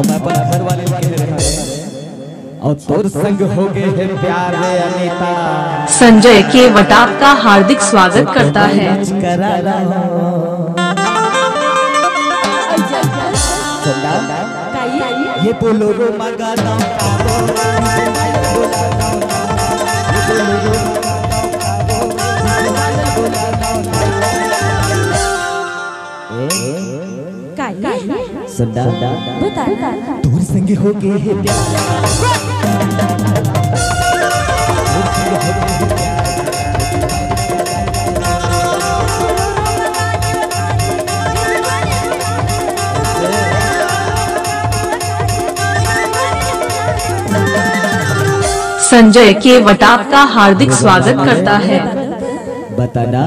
और मैं अपना घर वाले और तोर संग हो गए है प्यारे अनीता। संजय के वटाप का हार्दिक स्वागत करता है। ये बोलोरो मंगाता सुंदा तोर संग हो गए है संजय के वटाप का हार्दिक स्वागत करता है। बताना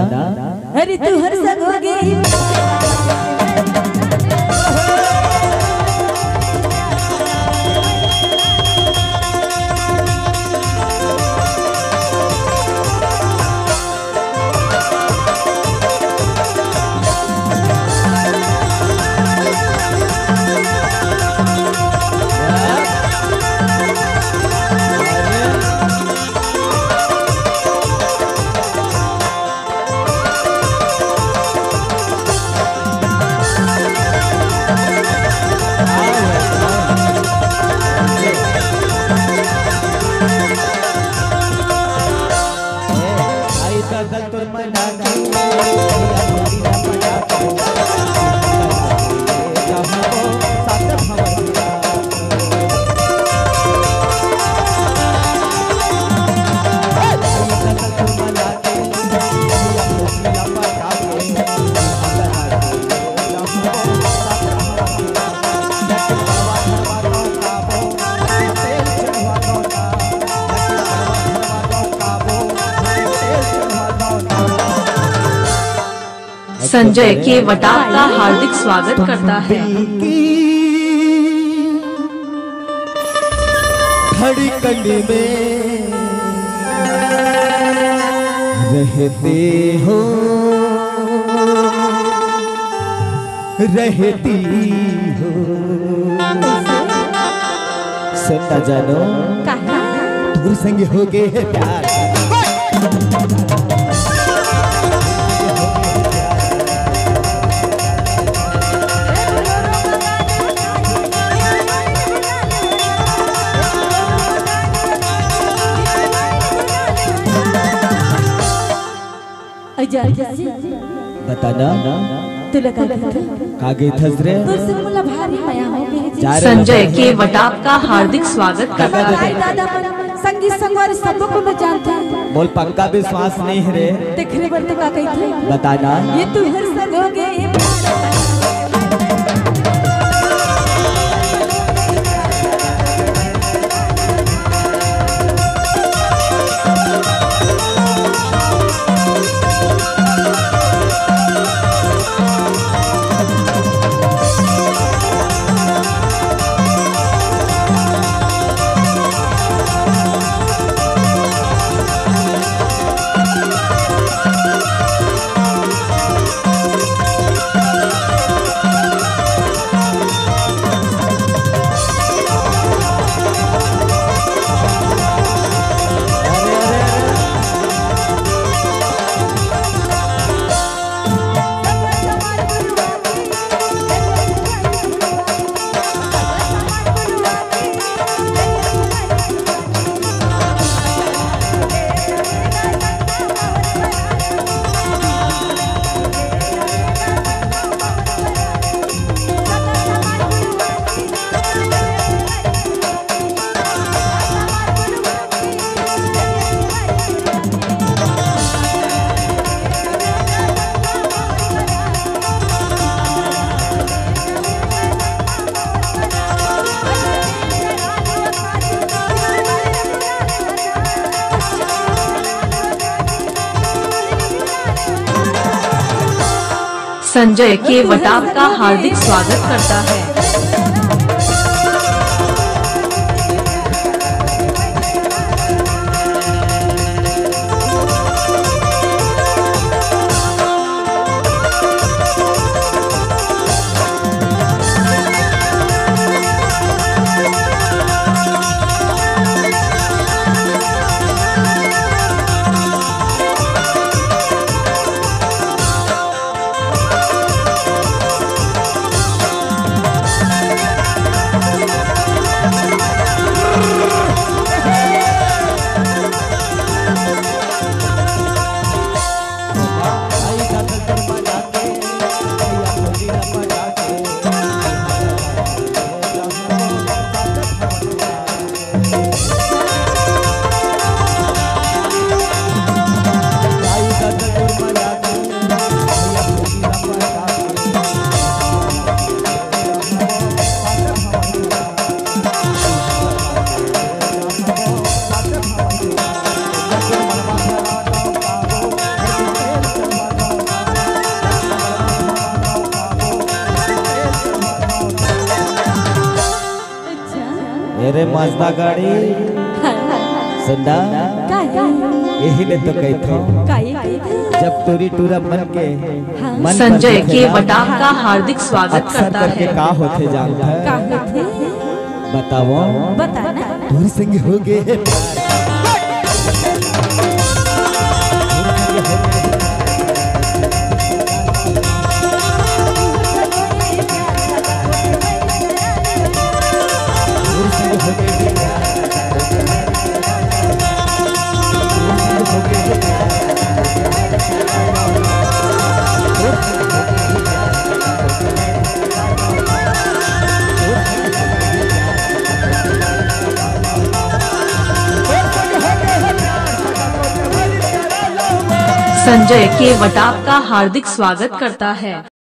अरे तू हर संग हो गई। संजय के वटाप का हार्दिक स्वागत करता है। धड़कन में रहते हो रहती हो सुनता जानो दूर संग हो गए है प्यार। बताना कागे थजरे संजय के वटाप का हार्दिक स्वागत करता है। संगीत संगवार सबको को जानते हैं। बोल पक्का विश्वास नहीं है रे देखरे बरते का कही थे। बताना ये तू हर संग हो गए। संजय के वटाप का हार्दिक स्वागत करता है। मेरे मजदा गाड़ी सुनना यही ने तो कहता जब टूरी टूरा मन के मन संजय के वटाप का हार्दिक स्वागत करता करके है। का होते जानता है बताओ बताना दूर संग हो गए हैं संजय के वटाप का हार्दिक स्वागत करता है।